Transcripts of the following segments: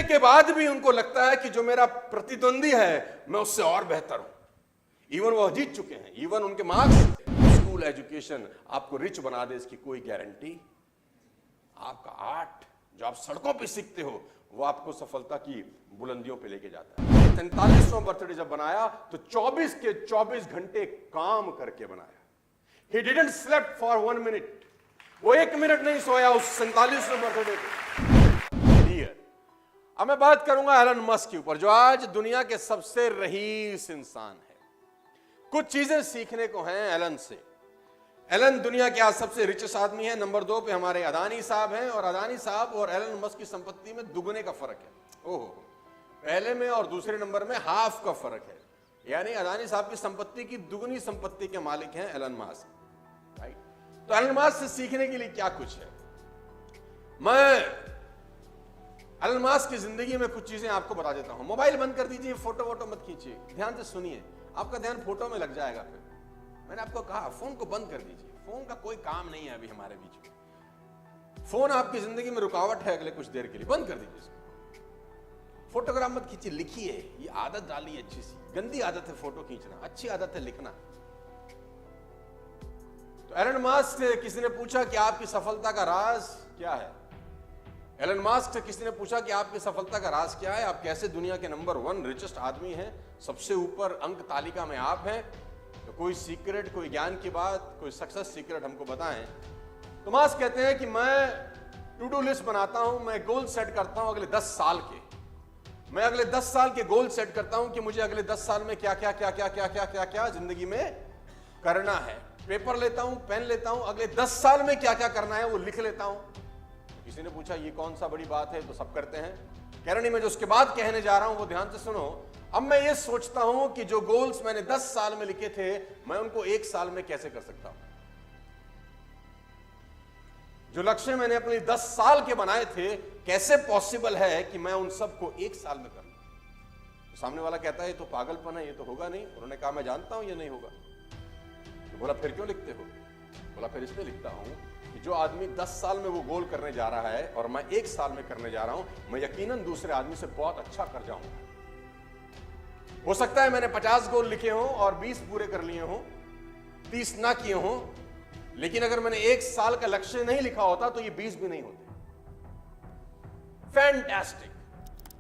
के बाद भी उनको लगता है कि जो मेरा प्रतिद्वंदी है मैं उससे और बेहतर हूं। इवन वो जीत चुके हैं, इवन उनके मार्क्स, स्कूल एजुकेशन आपको रिच बना दे इसकी कोई गारंटी। आपका आर्ट जो आप सड़कों पे सीखते हो वो आपको सफलता की बुलंदियों पे लेके जाता है। 43वां बर्थडे जब बनाया तो 24 के 24 घंटे काम करके बनाया। He didn't slept for 1 minute. वो 1 मिनट नहीं सोया उस 47वें बर्थडे पे। अब मैं बात करूंगा एलन मस्क के ऊपर, जो आज दुनिया के सबसे रईस इंसान है। कुछ चीजें सीखने को हैं एलन से। एलन दुनिया के आज सबसे रिचेस्ट आदमी है। नंबर 2 पे हमारे अदानी साहब हैं, और अदानी साहब और एलन मस्क की संपत्ति में दुगने का फर्क है। ओहो, पहले में और दूसरे नंबर में हाफ का फर्क है। यानी अदानी साहब की संपत्ति की दुगनी संपत्ति के मालिक हैं एलन मस्क, राइट। तो एलन मस्क से सीखने के लिए क्या कुछ है। मैं एलन मस्क की जिंदगी में कुछ चीजें आपको बता देता हूं। मोबाइल बंद कर दीजिए, फोटो वोटो मत खींचिए, ध्यान से सुनिए, आपका ध्यान फोटो में लग जाएगा। फिर मैंने आपको कहा फोन को बंद कर दीजिए, फोन का कोई काम नहीं है अभी हमारे बीच में। फोन आपकी जिंदगी में रुकावट है अगले कुछ देर के लिए, बंद कर दीजिए इसको। फोटोग्राफ मत खींचिए, लिखिए। ये आदत डालिए अच्छी सी। गंदी आदत है फोटो खींचना, अच्छी आदत है लिखना। तो एलन मस्क से किसी ने पूछा कि आपकी सफलता का राज क्या है। एलन मस्क से किसी ने पूछा कि आपकी सफलता का राज क्या है, आप कैसे दुनिया के नंबर 1 रिचेस्ट आदमी हैं, सबसे ऊपर अंक तालिका में आप हैं। तो कोई सीक्रेट, कोई ज्ञान की बात, कोई सक्सेस सीक्रेट हमको बताएं। तो मस्क कहते हैं कि मैं टू डू लिस्ट बनाता हूं, मैं गोल सेट करता हूं अगले 10 साल के। मैं अगले 10 साल के गोल सेट करता हूं कि मुझे अगले 10 साल में क्या क्या क्या क्या क्या क्या क्या क्या जिंदगी में करना है। पेपर लेता हूं, पेन लेता हूं, अगले 10 साल में क्या क्या करना है वो लिख लेता हूं। किसी ने पूछा ये कौन सा बड़ी बात है, तो सब करते हैं। कह रहे नहीं, मैं जो उसके बाद कहने जा रहा हूं वो ध्यान से सुनो। अब मैं ये सोचता हूं कि जो गोल्स मैंने 10 साल में लिखे थे मैं उनको 1 साल में कैसे कर सकता हूं। जो लक्ष्य मैंने अपने 10 साल के बनाए थे, कैसे पॉसिबल है कि मैं उन सबको 1 साल में कर लूं। तो सामने वाला कहता है ये तो पागलपन है, ये तो होगा नहीं। उन्होंने कहा मैं जानता हूं ये नहीं होगा। तो बोला फिर क्यों लिखते हो। बोला फिर इसलिए लिखता हूं कि जो आदमी 10 साल में वो गोल करने जा रहा है और मैं 1 साल में करने जा रहा हूं, मैं यकीनन दूसरे आदमी से बहुत अच्छा कर जाऊंगा। हो सकता है मैंने 50 गोल लिखे हों और 20 पूरे कर लिए हों, 30 ना किए हों, लेकिन अगर मैंने 1 साल का लक्ष्य नहीं लिखा होता तो ये 20 भी नहीं होते। फैंटास्टिक।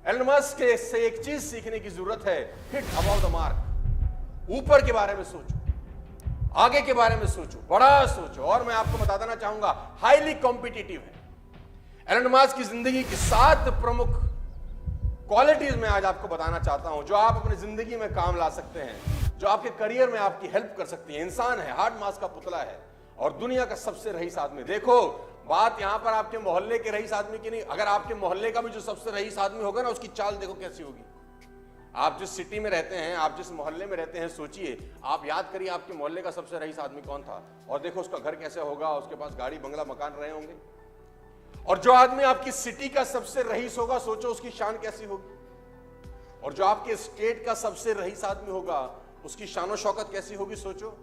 एलन मस्क से एक चीज सीखने की जरूरत है, हिट अबाउट द मार्क। ऊपर के बारे में सोचो, आगे के बारे में सोचो, बड़ा सोचो। और मैं आपको बता देना चाहूंगा हाईली कॉम्पिटिटिव है। एलन मस्क की जिंदगी की 7 प्रमुख क्वालिटीज मैं आज आपको बताना चाहता हूं, जो आप अपनी जिंदगी में काम ला सकते हैं, जो आपके करियर में आपकी हेल्प कर सकती है। इंसान है, हार्ड मास का पुतला है और दुनिया का सबसे रईस आदमी। देखो बात यहां पर आपके मोहल्ले के रईस आदमी की नहीं, अगर आपके मोहल्ले का भी जो सबसे रईस आदमी होगा ना, उसकी चाल देखो कैसी होगी। आप जिस सिटी में रहते हैं, आप जिस मोहल्ले में रहते हैं, सोचिए, आप याद करिए आपके मोहल्ले का सबसे रईस आदमी कौन था, और देखो उसका घर कैसे होगा, उसके पास गाड़ी बंगला मकान रहे होंगे। और जो आदमी आपकी सिटी का सबसे रईस होगा, सोचो उसकी शान कैसी होगी। और जो आपके स्टेट का सबसे रईस आदमी होगा, उसकी शान शौकत कैसी होगी, सोचो।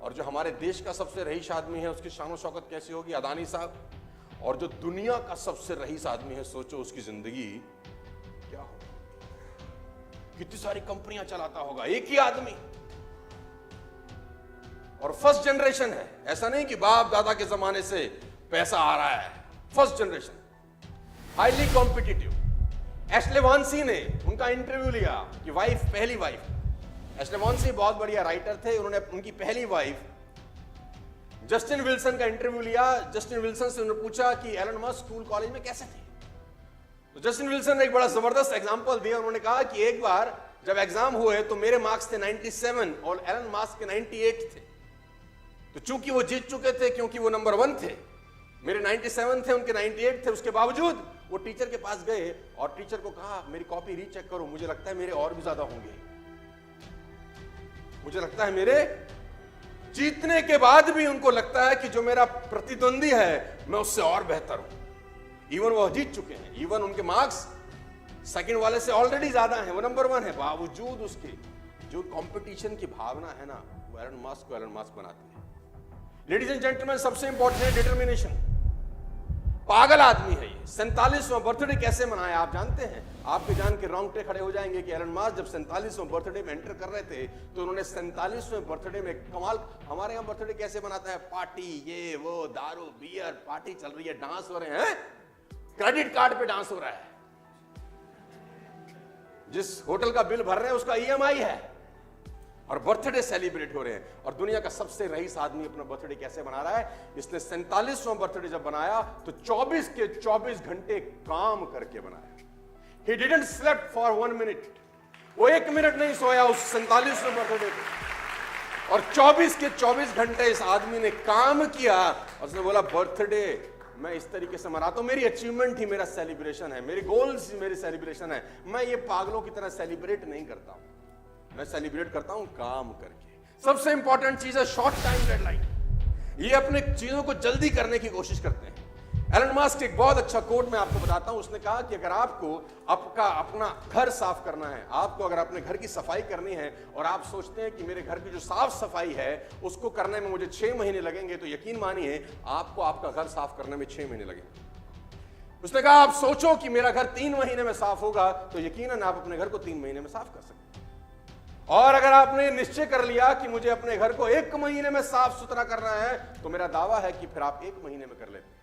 और जो हमारे देश का सबसे रईस आदमी है, उसकी शान शौकत कैसी होगी, अदानी साहब। और जो दुनिया का सबसे रईस आदमी है, सोचो उसकी जिंदगी क्या होगी, कितनी सारी कंपनियां चलाता होगा एक ही आदमी। और फर्स्ट जनरेशन है, ऐसा नहीं कि बाप दादा के जमाने से पैसा आ रहा है। First generation, highly competitive. Ashlee Vance ने उनका इंटरव्यू लिया कि वाइफ, पहली वाइफ, एशले वांसी बहुत बढ़िया राइटर थे, उन्होंने उनकी पहली वाइफ जस्टिन विल्सन का इंटरव्यू लिया। जस्टिन विल्सन से उन्होंने पूछा कि एलन मस्क स्कूल कॉलेज में कैसे थे। तो जस्टिन विल्सन ने एक बड़ा जबरदस्त एग्जांपल दिया। उन्होंने कहा कि एक बार जब एग्जाम हुए तो मेरे मार्क्स थे 97 और एलन मस्क के 98 थे। तो चूंकि वो जीत चुके थे, क्योंकि वो नंबर 1 थे, मेरे 97 थे, उनके 98 थे, उसके बावजूद वो टीचर के पास गए और टीचर को कहा मेरी कॉपी रीचेक करो, मुझे लगता है मेरे और भी ज्यादा होंगे, मुझे लगता है मेरे। जीतने के बाद भी उनको लगता है कि जो मेरा प्रतिद्वंदी है मैं उससे और बेहतर हूं। इवन वो जीत चुके हैं, इवन उनके मार्क्स सेकंड वाले से ऑलरेडी ज्यादा हैं, वो नंबर 1 है, बावजूद उसके जो कंपटीशन की भावना है ना, वो एलन मस्क को एलन मस्क बनाती है। लेडीज एंड जेंटलमैन, सबसे इंपॉर्टेंट है डिटर्मिनेशन। पागल आदमी है ये। 47वां बर्थडे कैसे मनाया आप जानते हैं? आपके जान के रोंगटे खड़े हो जाएंगे कि एलन मास्क जब 47वां बर्थडे में एंटर कर रहे थे तो उन्होंने 47वें बर्थडे में कमाल। हमारे यहां बर्थडे कैसे मनाता है? पार्टी, ये वो, दारू बियर, पार्टी चल रही है, डांस हो रहे हैं, क्रेडिट कार्ड पे डांस हो रहा है, जिस होटल का बिल भर रहे हैं उसका ईएमआई है, और बर्थडे सेलिब्रेट हो रहे हैं। और दुनिया का सबसे रईस आदमी अपना बर्थडे कैसे मना रहा है? इसने 47वां बर्थडे जब बनाया तो 24 के 24 घंटे काम करके बनाया। He didn't slept for 1 minute. वो 1 मिनट नहीं सोया उस 47वें बर्थडे पे, और 24 के 24 घंटे इस आदमी ने काम किया। और उसने बोला बर्थडे मैं इस तरीके से मनाता हूं, मेरी अचीवमेंट ही मेरा सेलिब्रेशन है, मेरी गोल्स ही मेरी सेलिब्रेशन है। मैं ये पागलों की तरह सेलिब्रेट नहीं करता हूं, मैं सेलिब्रेट करता हूं काम करके। सबसे इंपॉर्टेंट चीज है शॉर्ट टाइम डेडलाइन। ये अपने चीजों को जल्दी करने की कोशिश करते हैं। एलन मास्क एक बहुत अच्छा कोट मैं आपको बताता हूं। उसने कहा कि अगर आपको अपना घर साफ करना है, आपको अगर अपने घर की सफाई करनी है और आप सोचते हैं कि मेरे घर की जो साफ सफाई है उसको करने में मुझे 6 महीने लगेंगे, तो यकीन मानिए आपको आपका घर साफ करने में 6 महीने लगेंगे। उसने कहा आप सोचो कि मेरा घर 3 महीने में साफ होगा, तो यकीनन आप अपने घर को 3 महीने में साफ कर सकते हैं। और अगर आपने निश्चय कर लिया कि मुझे अपने घर को 1 महीने में साफ सुथरा करना है, तो मेरा दावा है कि फिर आप 1 महीने में कर लेते हैं।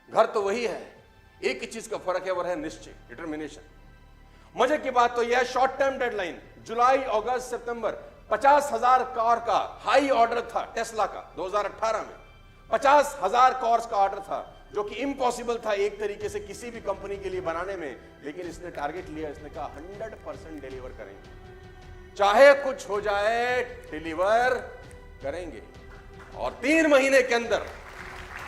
घर तो वही है, एक ही चीज का फर्क है, वो है निश्चय, डिटर्मिनेशन। मजे की बात तो यह है शॉर्ट टर्म डेडलाइन जुलाई, अगस्त, सितंबर 50,000 कार का हाई ऑर्डर था टेस्ला का 2018 में। 50,000 कार्स का ऑर्डर था जो कि इम्पॉसिबल था एक तरीके से किसी भी कंपनी के लिए बनाने में, लेकिन इसने टारगेट लिया, इसने कहा 100% डिलीवर करेंगे, चाहे कुछ हो जाए डिलीवर करेंगे। और 3 महीने के अंदर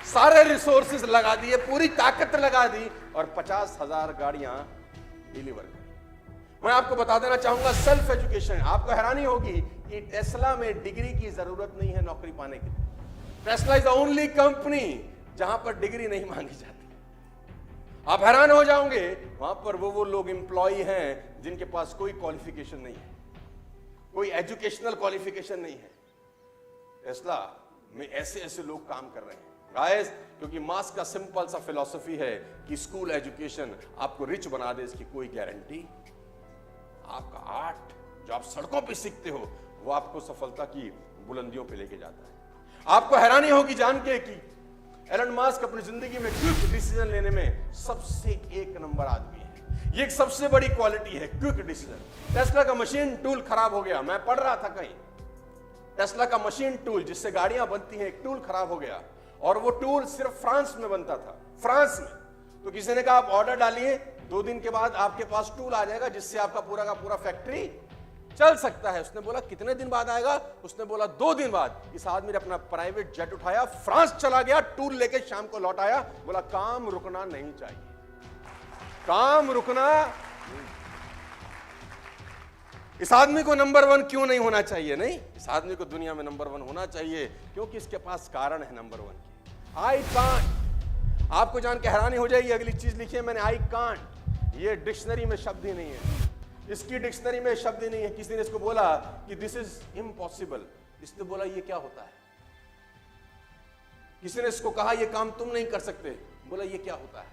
सारे रिसोर्सेज लगा दिए, पूरी ताकत लगा दी और 50,000 गाड़ियां डिलीवर करी। मैं आपको बता देना चाहूंगा सेल्फ एजुकेशन। आपको हैरानी होगी कि टेस्ला में डिग्री की जरूरत नहीं है नौकरी पाने के लिए। Tesla is the only company जहां पर डिग्री नहीं मांगी जाती। आप हैरान हो जाओगे, वहां पर वो लोग एम्प्लॉय हैं जिनके पास कोई क्वालिफिकेशन नहीं है, कोई एजुकेशनल क्वालिफिकेशन नहीं है। टेस्ला में ऐसे लोग काम कर रहे हैं गाइस, क्योंकि मास्क का सिंपल सा फिलॉसफी है कि स्कूल एजुकेशन आपको रिच बना दे, इसकी कोई गारंटी। आपका आर्ट जो आप सड़कों पे सीखते हो वो आपको सफलता की बुलंदियों पे लेके जाता है। आपको हैरानी होगी जान के कि एलन मास्क अपनी जिंदगी में क्विक डिसीजन लेने में सबसे 1 नंबर आदमी है। ये एक सबसे बड़ी क्वालिटी है, क्विक डिसीजन। टेस्ला का मशीन टूल खराब हो गया, मैं पढ़ रहा था कहीं, टेस्ला का मशीन टूल जिससे गाड़ियां बनती हैं, एक टूल खराब हो गया, और वो टूल सिर्फ फ्रांस में बनता था, फ्रांस में। तो किसी ने कहा आप ऑर्डर डालिए, 2 दिन के बाद आपके पास टूल आ जाएगा जिससे आपका पूरा का पूरा फैक्ट्री चल सकता है। उसने बोला कितने दिन बाद आएगा? उसने बोला 2 दिन बाद। इस आदमी ने अपना प्राइवेट जेट उठाया, फ्रांस चला गया, टूल लेके शाम को लौट आया, बोला काम रुकना नहीं चाहिए, काम रुकना। इस आदमी को नंबर 1 क्यों नहीं होना चाहिए? नहीं, इस आदमी को दुनिया में नंबर 1 होना चाहिए क्योंकि इसके पास कारण है नंबर 1 की। I can't. आपको जान के हैरानी हो जाएगी, अगली चीज लिखी है मैंने, आई कांट। ये डिक्शनरी में शब्द ही नहीं है, इसकी डिक्शनरी में शब्द ही नहीं है। किसी ने इसको बोला कि दिस इज इम्पॉसिबल, इसने बोला ये क्या होता है। किसी ने इसको कहा ये काम तुम नहीं कर सकते, बोला ये क्या होता है,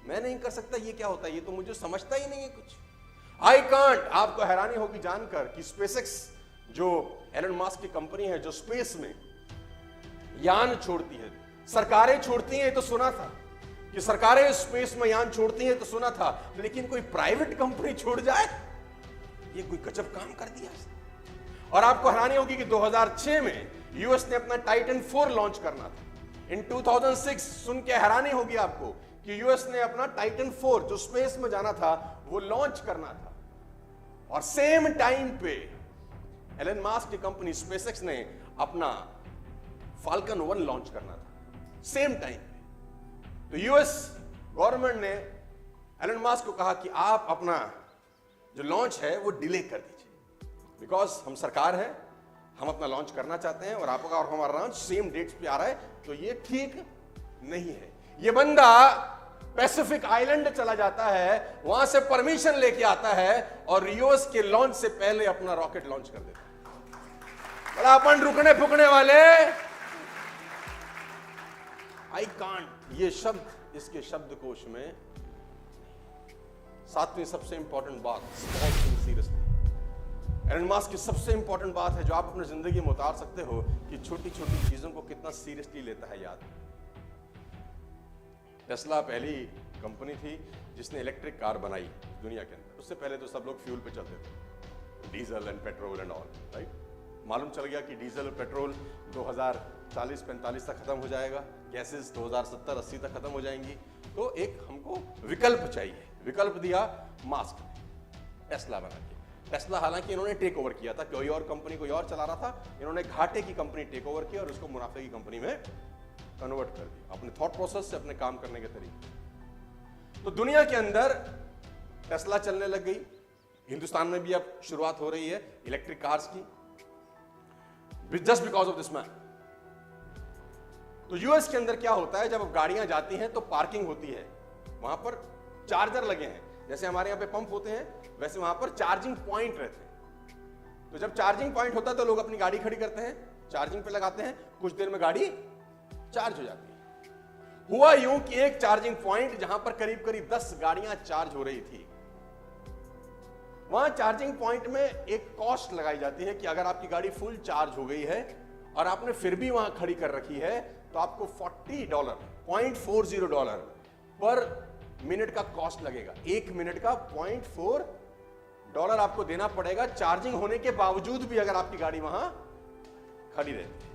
मैं नहीं कर सकता, ये क्या होता है, ये तो मुझे समझता ही नहीं है कुछ। I can't. आपको हैरानी होगी जानकर कि स्पेसएक्स जो एलन मास्क की कंपनी है जो स्पेस में यान छोड़ती है, सरकारें छोड़ती हैं तो सुना था कि सरकारें स्पेस में यान छोड़ती हैं तो सुना था, लेकिन कोई प्राइवेट कंपनी छोड़ जाए, ये कोई गजब काम कर दिया। और आपको हैरानी होगी कि 2006 में यूएस ने अपना टाइटन 4 लॉन्च करना था। इन 2006 सुन के हैरानी होगी आपको कि यूएस ने अपना टाइटन 4 जो स्पेस में जाना था वो लॉन्च करना था, और सेम टाइम पे एलन मास्क की कंपनी स्पेसएक्स ने अपना फाल्कन 1 लॉन्च करना था, सेम टाइम पे। तो यूएस गवर्नमेंट ने एलन मास्क को कहा कि आप अपना जो लॉन्च है वो डिले कर दीजिए, बिकॉज हम सरकार हैं, हम अपना लॉन्च करना चाहते हैं और आपका और हमारा लॉन्च सेम डेट्स पे आ रहा है, तो ये ठीक नहीं है। ये बंदा पैसिफिक आइलैंड चला जाता है, वहां से परमिशन लेके आता है और यूएस के लॉन्च से पहले अपना रॉकेट लॉन्च कर देता है। बड़ा अपन रुकने फुकने वाले। आई कांट, ये शब्द इसके शब्दकोश में। सातवीं सबसे इंपॉर्टेंट बात, सीरियसली। एलन मस्क की सबसे इंपॉर्टेंट बात है जो आप अपनी जिंदगी में उतार सकते हो कि छोटी छोटी चीजों को कितना सीरियसली लेता है याद। टेस्ला पहली कंपनी थी जिसने इलेक्ट्रिक कार बनाई दुनिया के अंदर। उससे पहले तो सब लोग फ्यूल पे चलते थे, diesel and petrol and all, right. मालूम चल गया कि डीजल और पेट्रोल 2040-45 तक खत्म हो जाएगा, गैसेस 2070-80 तक खत्म हो जाएंगी। तो एक हमको विकल्प चाहिए। विकल्प दिया मास्क ने, टेस्ला बना के। टेस्ला हालांकि इन्होंने टेक ओवर किया था, कोई और कंपनी कोई और चला रहा था, इन्होंने घाटे की कंपनी टेक ओवर किया और उसको मुनाफे की कंपनी में कन्वर्ट कर दिया, अपने थॉट प्रोसेस से, अपने काम करने के तरीके। तो दुनिया के अंदर टेस्ला चलने लग गई। हिंदुस्तान में भी अब शुरुआत हो रही है इलेक्ट्रिक कार्स की, just because of this man. तो यूएस के अंदर क्या होता है, जब गाड़ियां जाती हैं तो पार्किंग होती है, वहां पर चार्जर लगे हैं। जैसे हमारे यहां पे पंप होते हैं, वैसे वहां पर चार्जिंग पॉइंट रहते हैं। तो जब चार्जिंग पॉइंट होता है तो लोग अपनी गाड़ी खड़ी करते हैं, चार्जिंग पे लगाते हैं, कुछ देर में गाड़ी चार्ज हो जाती है। हुआ यूं कि एक चार्जिंग पॉइंट जहां पर करीब करीब 10 गाड़ियां चार्ज हो रही थी, वहां चार्जिंग पॉइंट में एक कॉस्ट लगाई जाती है कि अगर आपकी गाड़ी फुल चार्ज हो गई है और आपने फिर भी वहां खड़ी कर रखी है तो आपको $40 पर मिनट का कॉस्ट लगेगा। 1 मिनट का $0.4 आपको देना पड़ेगा, चार्जिंग होने के बावजूद भी अगर आपकी गाड़ी वहां खड़ी रहती है।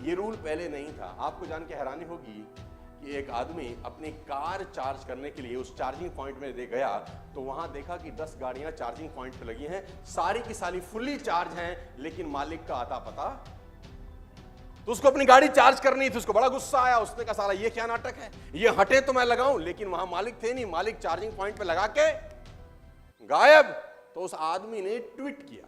ये रूल पहले नहीं था। आपको जान के हैरानी होगी कि एक आदमी अपनी कार चार्ज करने के लिए उस चार्जिंग पॉइंट में दे गया तो वहां देखा कि 10 गाड़ियां चार्जिंग पॉइंट पे लगी हैं, सारी की सारी फुल्ली चार्ज हैं, लेकिन मालिक का आता पता। तो उसको अपनी गाड़ी चार्ज करनी थी, उसको बड़ा गुस्सा आया। उसने कहा साला ये क्या नाटक है, ये हटे तो मैं लगाऊं, लेकिन वहां मालिक थे नहीं, मालिक चार्जिंग पॉइंट पे लगा के गायब। तो उस आदमी ने ट्वीट किया,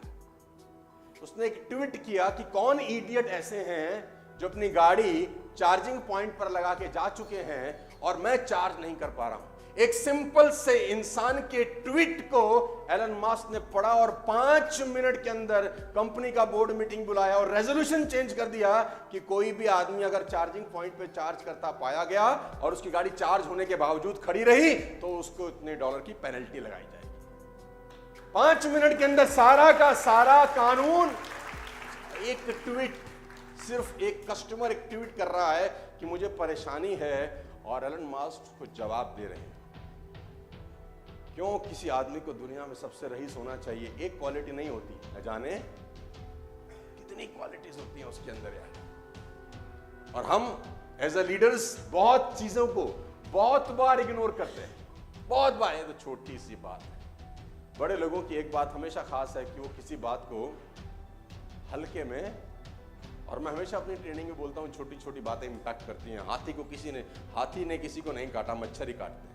उसने एक ट्वीट किया कि कौन इडियट ऐसे हैं जो अपनी गाड़ी चार्जिंग पॉइंट पर लगा के जा चुके हैं और मैं चार्ज नहीं कर पा रहा हूं। एक सिंपल से इंसान के ट्वीट को एलन मस्क ने पढ़ा और 5 मिनट के अंदर कंपनी का बोर्ड मीटिंग बुलाया और रेजोल्यूशन चेंज कर दिया कि कोई भी आदमी अगर चार्जिंग पॉइंट पे चार्ज करता पाया गया और उसकी गाड़ी चार्ज होने के बावजूद खड़ी रही तो उसको इतने डॉलर की पेनल्टी लगाई जाएगी। 5 मिनट के अंदर सारा का सारा कानून। एक ट्वीट, सिर्फ एक कस्टमर एक ट्वीट कर रहा है कि मुझे परेशानी है और एलन मस्क को जवाब दे रहे हैं। क्यों किसी आदमी को दुनिया में सबसे रईस होना चाहिए? एक क्वालिटी नहीं होती, न जाने कितनी क्वालिटीज होती हैं उसके अंदर यार। और हम एज अ लीडर्स बहुत चीजों को बहुत बार इग्नोर करते हैं, बहुत बार। ये तो छोटी सी बात है। बड़े लोगों की एक बात हमेशा खास है कि वो किसी बात को हल्के में, और मैं हमेशा अपनी ट्रेनिंग में बोलता हूं छोटी छोटी बातें इंपैक्ट करती हैं। हाथी ने किसी को नहीं काटा, मच्छर ही काटते हैं।